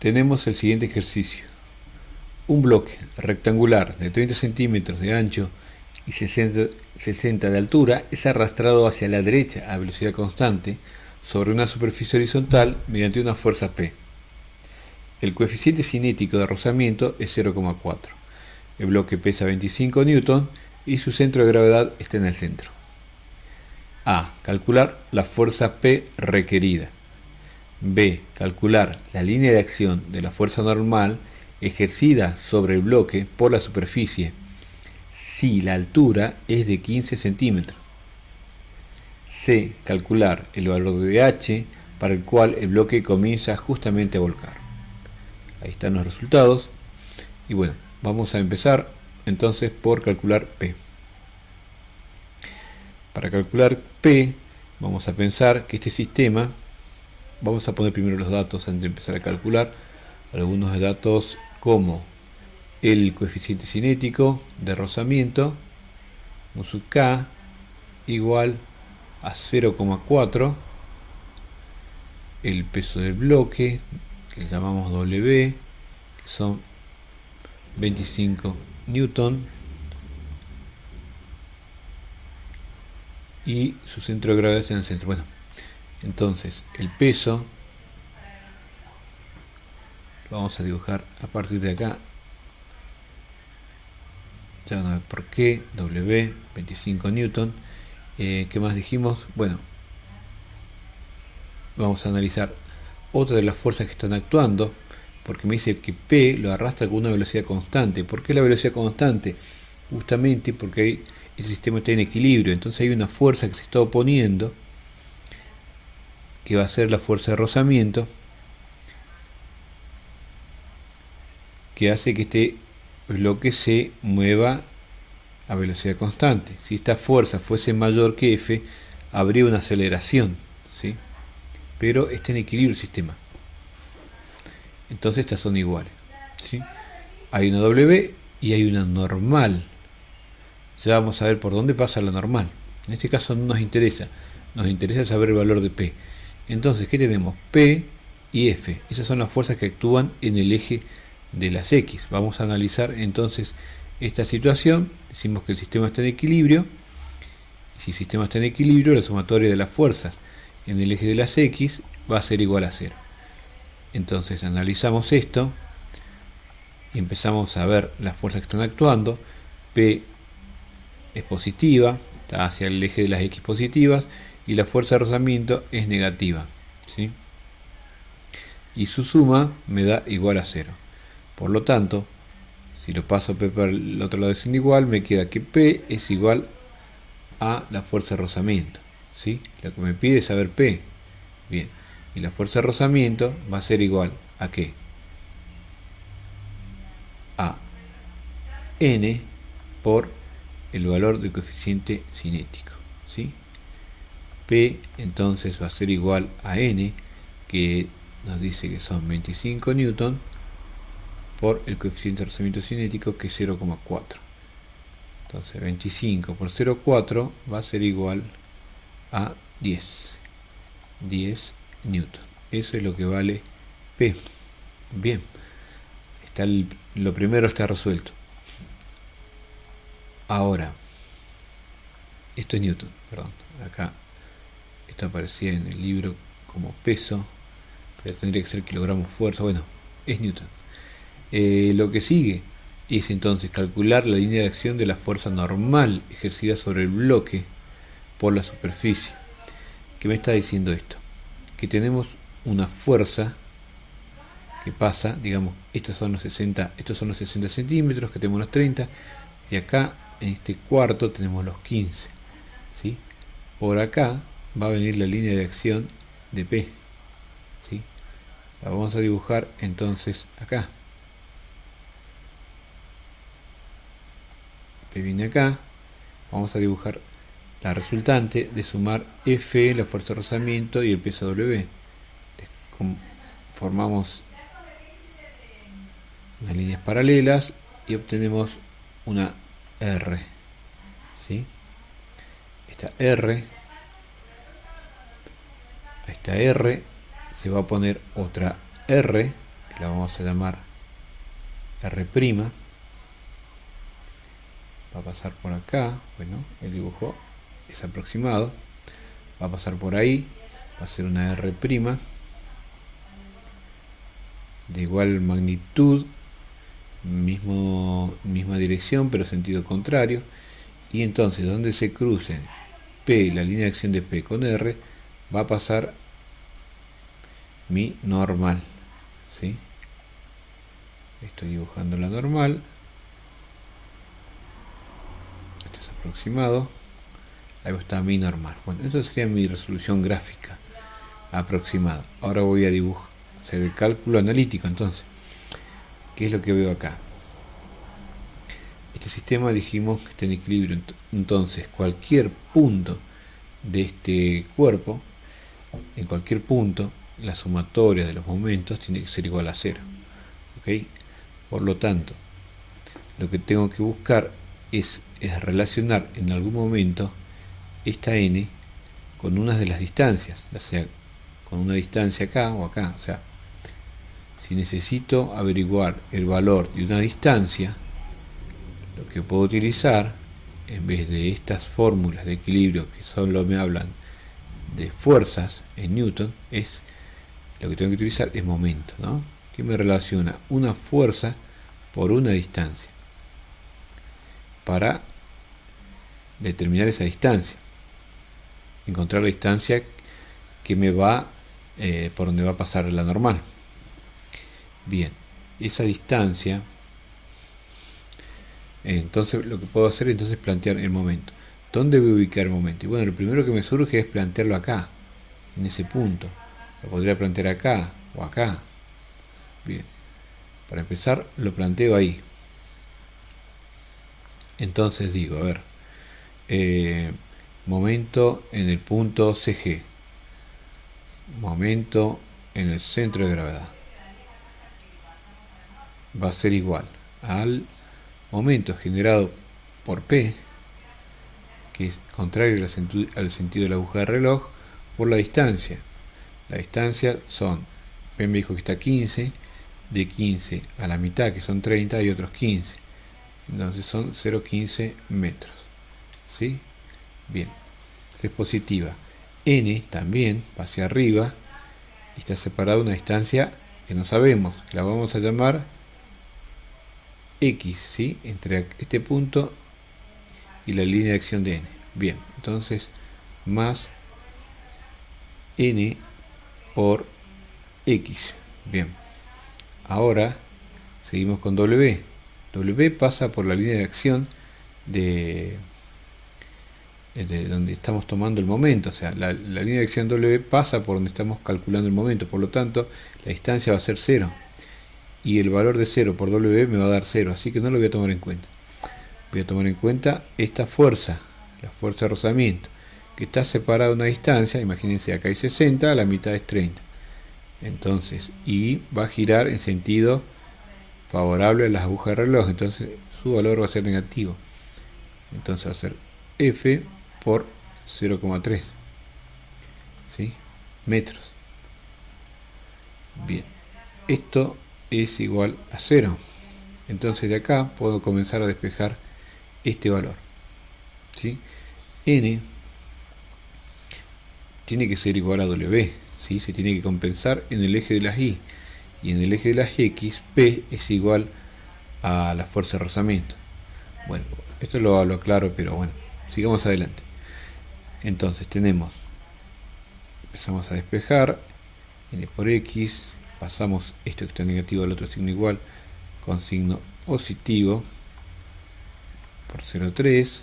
tenemos el siguiente ejercicio. Un bloque rectangular de 30 centímetros de ancho y 60 de altura es arrastrado hacia la derecha a velocidad constante sobre una superficie horizontal mediante una fuerza P. El coeficiente cinético de rozamiento es 0,4. El bloque pesa 25 newton y su centro de gravedad está en el centro. A. Calcular la fuerza P requerida. B. Calcular la línea de acción de la fuerza normal ejercida sobre el bloque por la superficie si la altura es de 15 centímetros. C. Calcular el valor de H para el cual el bloque comienza justamente a volcar. Ahí están los resultados. Y bueno, vamos a empezar entonces por calcular P. Para calcular P, vamos a pensar que este sistema, vamos a poner primero los datos antes de empezar a calcular, algunos datos como el coeficiente cinético de rozamiento, sub K, igual a 0,4, el peso del bloque, que le llamamos W, que son 25 newton, y su centro de gravedad está en el centro. Bueno, entonces el peso lo vamos a dibujar a partir de acá. Ya van a ver por qué. W, 25 newton. ¿Qué más dijimos? Bueno, vamos a analizar otra de las fuerzas que están actuando, porque me dice que P lo arrastra con una velocidad constante. ¿Por qué la velocidad constante? Justamente porque ese sistema está en equilibrio, entonces hay una fuerza que se está oponiendo, que va a ser la fuerza de rozamiento, que hace que este bloque se mueva a velocidad constante. Si esta fuerza fuese mayor que F, habría una aceleración, ¿sí? Pero está en equilibrio el sistema. Entonces estas son iguales, ¿sí? Hay una W y hay una normal. Ya vamos a ver por dónde pasa la normal. En este caso no nos interesa saber el valor de P. Entonces, ¿qué tenemos? P y F. Esas son las fuerzas que actúan en el eje de las X. Vamos a analizar entonces esta situación. Decimos que el sistema está en equilibrio. Si el sistema está en equilibrio, la sumatoria de las fuerzas en el eje de las X va a ser igual a 0. Entonces analizamos esto y empezamos a ver las fuerzas que están actuando. P es positiva, está hacia el eje de las X positivas, y la fuerza de rozamiento es negativa, ¿sí? Y su suma me da igual a 0. Por lo tanto, si lo paso P para el otro lado es igual, me queda que P es igual a la fuerza de rozamiento, ¿sí? Lo que me pide es saber P. Bien, y la fuerza de rozamiento va a ser igual a ¿qué? A N por el valor del coeficiente cinético, ¿sí? P entonces va a ser igual a N, que nos dice que son 25 newton, por el coeficiente de rozamiento cinético, que es 0,4. Entonces 25 por 0,4 va a ser igual a 10 newton. Eso es lo que vale P. Bien, lo primero está resuelto. Ahora, esto es newton, perdón, acá esto aparecía en el libro como peso, pero tendría que ser kilogramos fuerza. Bueno, es newton. Lo que sigue es entonces calcular la línea de acción de la fuerza normal ejercida sobre el bloque por la superficie. ¿Qué me está diciendo esto? Que tenemos una fuerza que pasa, digamos, estos son los 60 centímetros, que tenemos los 30, y acá en este cuarto tenemos los 15, ¿sí? Por acá va a venir la línea de acción de P, ¿sí? La vamos a dibujar entonces acá. P viene acá. Vamos a dibujar la resultante de sumar F, la fuerza de rozamiento, y el peso W. Formamos unas líneas paralelas y obtenemos una R, ¿sí? Esta R, a esta R se va a poner otra R, que la vamos a llamar R', va a pasar por acá. Bueno, el dibujo es aproximado, va a pasar por ahí, va a ser una R' de igual magnitud, misma dirección pero sentido contrario, y entonces donde se crucen P, la línea de acción de P con R, va a pasar mi normal, ¿sí? Estoy dibujando la normal, esto es aproximado, ahí está mi normal. Bueno, eso sería mi resolución gráfica aproximada. Ahora voy a dibujar, hacer el cálculo analítico. Entonces, ¿qué es lo que veo acá? Este sistema dijimos que está en equilibrio, entonces cualquier punto de este cuerpo, en cualquier punto, la sumatoria de los momentos tiene que ser igual a 0. ¿Ok? Por lo tanto, lo que tengo que buscar es relacionar en algún momento esta n con una de las distancias, ya sea con una distancia acá o acá. O sea, si necesito averiguar el valor de una distancia, lo que puedo utilizar, en vez de estas fórmulas de equilibrio que solo me hablan de fuerzas en Newton, es lo que tengo que utilizar es momento, ¿no? Que me relaciona una fuerza por una distancia para determinar esa distancia, encontrar la distancia que me va por donde va a pasar la normal. Bien, esa distancia, entonces lo que puedo hacer entonces es plantear el momento. ¿Dónde voy a ubicar el momento? Y bueno, lo primero que me surge es plantearlo acá, en ese punto. Lo podría plantear acá o acá. Bien, para empezar lo planteo ahí. Entonces digo, a ver, momento en el punto CG, momento en el centro de gravedad, va a ser igual al momento generado por P, que es contrario al sentido de la aguja de reloj, por la distancia. La distancia son, P me dijo que está 15, de 15 a la mitad, que son 30, y otros 15. Entonces son 0,15 metros. ¿Sí? Bien, es positiva. N también va hacia arriba y está separada una distancia que no sabemos, que la vamos a llamar X, ¿sí? Entre este punto y la línea de acción de N. Bien, entonces más N por X. Bien, ahora seguimos con W. W pasa por la línea de acción de donde estamos tomando el momento, o sea, la línea de acción W pasa por donde estamos calculando el momento, por lo tanto la distancia va a ser 0 y el valor de 0 por W me va a dar 0, así que no lo voy a tomar en cuenta. Voy a tomar en cuenta esta fuerza, la fuerza de rozamiento, que está separada a una distancia, imagínense, acá hay 60, la mitad es 30, entonces, y va a girar en sentido favorable a las agujas de reloj, entonces su valor va a ser negativo, entonces va a ser F por 0,3, ¿sí? Metros. Bien, esto es igual a 0, entonces de acá puedo comenzar a despejar este valor, ¿sí? N tiene que ser igual a W, ¿sí? Se tiene que compensar en el eje de las Y, y en el eje de las X, P es igual a la fuerza de rozamiento. Bueno, esto lo aclaro, pero bueno, sigamos adelante. Entonces empezamos a despejar, N por X, pasamos esto que está negativo al otro signo igual, con signo positivo, por 0,3,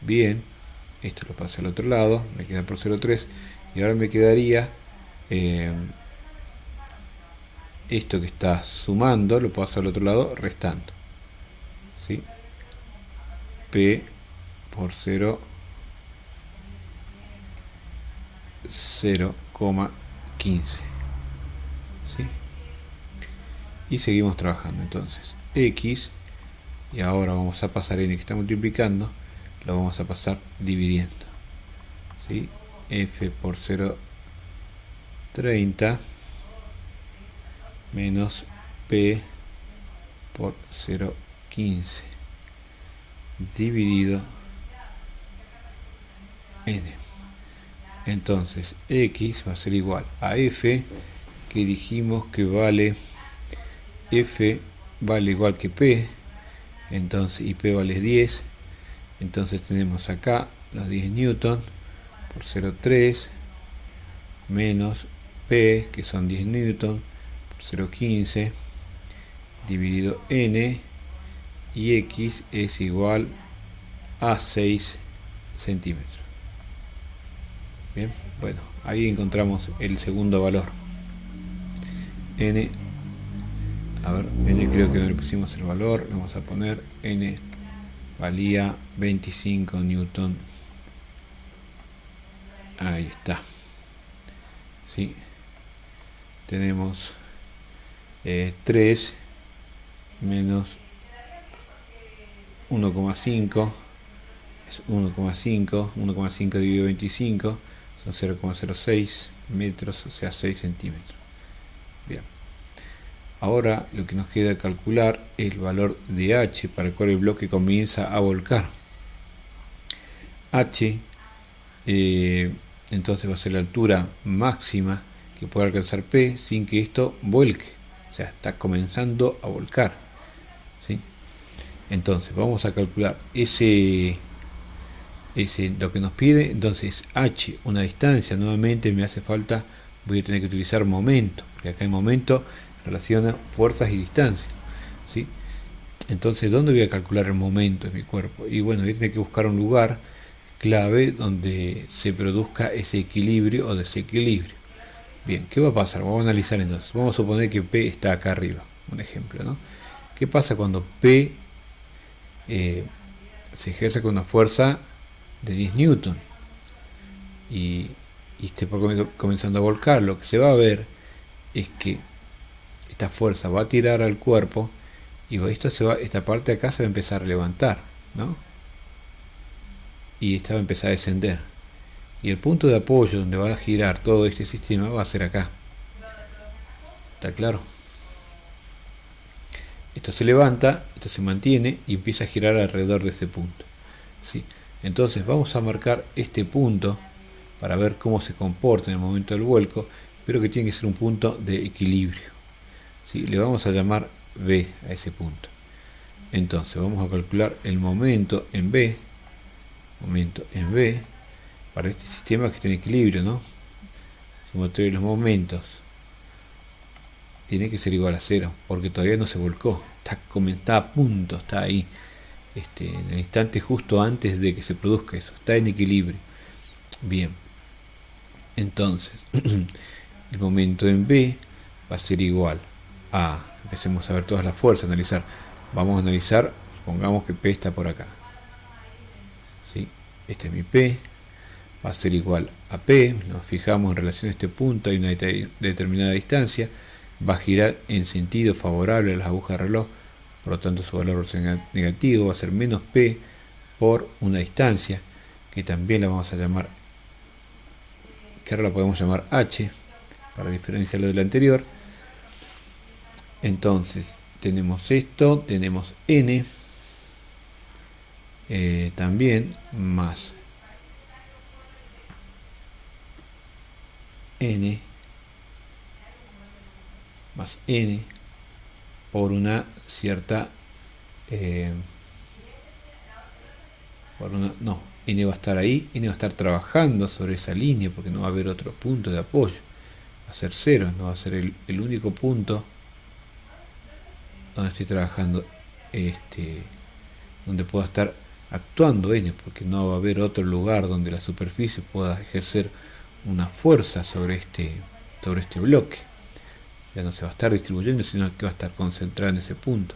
bien, esto lo pasé al otro lado, me queda por 0,3, y ahora me quedaría esto que está sumando, lo paso al otro lado, restando, ¿sí? P por 0,15, ¿sí? Y seguimos trabajando. Entonces X, y ahora vamos a pasar N que está multiplicando, lo vamos a pasar dividiendo, ¿sí? F por 0,30 menos P por 0,15 dividido N. Entonces X va a ser igual a F, que dijimos que vale, F vale igual que P, entonces, y P vale 10, entonces tenemos acá los 10 newton por 0,3 menos P, que son 10 newton por 0,15 dividido N, y X es igual a 6 centímetros. Bien, bueno, ahí encontramos el segundo valor. N, a ver, N creo que no le pusimos el valor, vamos a poner N valía 25 newton. Ahí está. ¿Sí? Tenemos 3 menos 1,5 es 1,5 dividido 25 son 0,06 metros, o sea 6 centímetros. Bien, ahora lo que nos queda calcular es el valor de H para el cual el bloque comienza a volcar. H entonces va a ser la altura máxima que puede alcanzar P sin que esto vuelque, o sea, está comenzando a volcar, ¿sí? Entonces vamos a calcular ese lo que nos pide. Entonces H, una distancia, nuevamente me hace falta, voy a tener que utilizar momento, porque acá en momento relaciona fuerzas y distancia, ¿sí? Entonces, ¿dónde voy a calcular el momento de mi cuerpo? Y bueno, voy a tener que buscar un lugar clave donde se produzca ese equilibrio o desequilibrio. Bien, ¿qué va a pasar? Vamos a analizar entonces. Vamos a suponer que P está acá arriba, un ejemplo, ¿no? ¿Qué pasa cuando P se ejerce con una fuerza de 10 newton y esté comenzando a volcar? Lo que se va a ver es que esta fuerza va a tirar al cuerpo y esta parte de acá se va a empezar a levantar, ¿no? Y esta va a empezar a descender, y el punto de apoyo donde va a girar todo este sistema va a ser acá. ¿Está claro? Esto se levanta, esto se mantiene y empieza a girar alrededor de este punto, ¿sí? Entonces vamos a marcar este punto para ver cómo se comporta en el momento del vuelco, pero que tiene que ser un punto de equilibrio, ¿sí? Le vamos a llamar B a ese punto. Entonces vamos a calcular el momento en B, para este sistema que está en equilibrio, ¿no? Sumatorio de los momentos tiene que ser igual a 0, porque todavía no se volcó, está a punto, está ahí, en el instante justo antes de que se produzca eso, está en equilibrio. Bien, entonces el momento en B va a ser igual a, empecemos a ver todas las fuerzas, vamos a analizar, supongamos que P está por acá, ¿sí? Este es mi P, va a ser igual a P, nos fijamos en relación a este punto, hay una determinada distancia, va a girar en sentido favorable a las agujas de reloj, por lo tanto su valor va a ser negativo, va a ser menos P por una distancia, que también la vamos a llamar, que ahora la podemos llamar H, para diferenciarlo del anterior. Entonces tenemos esto, tenemos N, también más N más N por una cierta N va a estar ahí, N va a estar trabajando sobre esa línea porque no va a haber otro punto de apoyo, va a ser 0, no va a ser el único punto donde estoy trabajando, donde pueda estar actuando N, porque no va a haber otro lugar donde la superficie pueda ejercer una fuerza sobre este bloque. Ya no se va a estar distribuyendo, sino que va a estar concentrado en ese punto.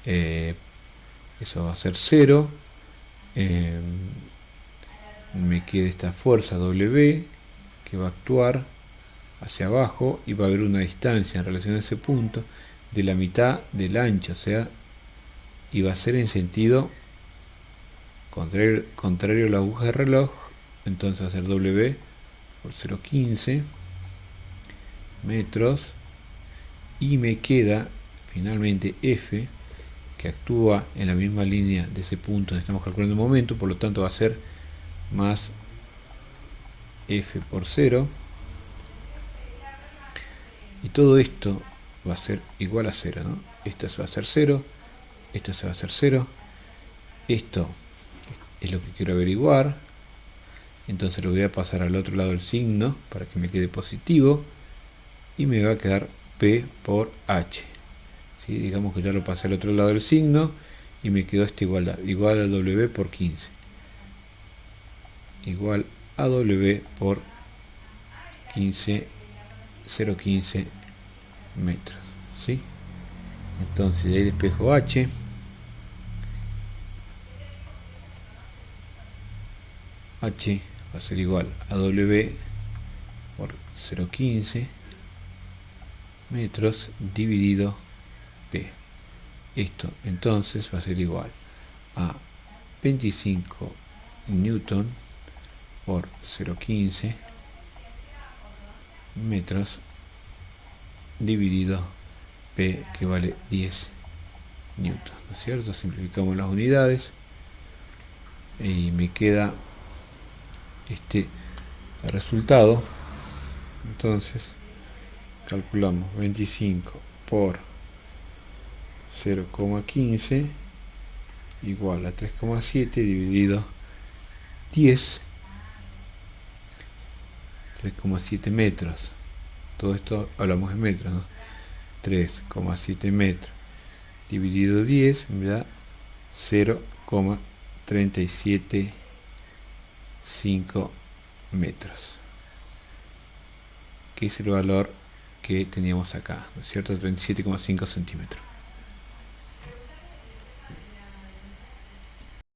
Eso va a ser 0. Me queda esta fuerza W que va a actuar hacia abajo y va a haber una distancia en relación a ese punto de la mitad del ancho, o sea, y va a ser en sentido contrario a la aguja de reloj. Entonces va a ser W por 0,15 metros y me queda finalmente f, que actúa en la misma línea de ese punto donde estamos calculando el momento, por lo tanto va a ser más f por 0, y todo esto va a ser igual a 0, ¿no? Esto se va a hacer 0, esto se va a hacer 0, esto es lo que quiero averiguar, entonces lo voy a pasar al otro lado del signo para que me quede positivo, y me va a quedar P por H. ¿Sí? Digamos que ya lo pasé al otro lado del signo y me quedó esta igualdad, igual a W por 15, igual a W por 15, 0,15 metros. ¿Sí? Entonces de ahí despejo H, H va a ser igual a W por 0,15 metros dividido P. Esto entonces va a ser igual a 25 newton por 0,15 metros dividido P, que vale 10 newton, ¿no es cierto? Simplificamos las unidades y me queda este resultado. Entonces calculamos 25 por 0,15 igual a 3,7 dividido 10, 3,7 metros. Todo esto hablamos en metros, ¿no? 3,7 metros dividido 10 me da 0,375 metros, que es el valor que teníamos acá, ¿no es cierto? 37,5 centímetros.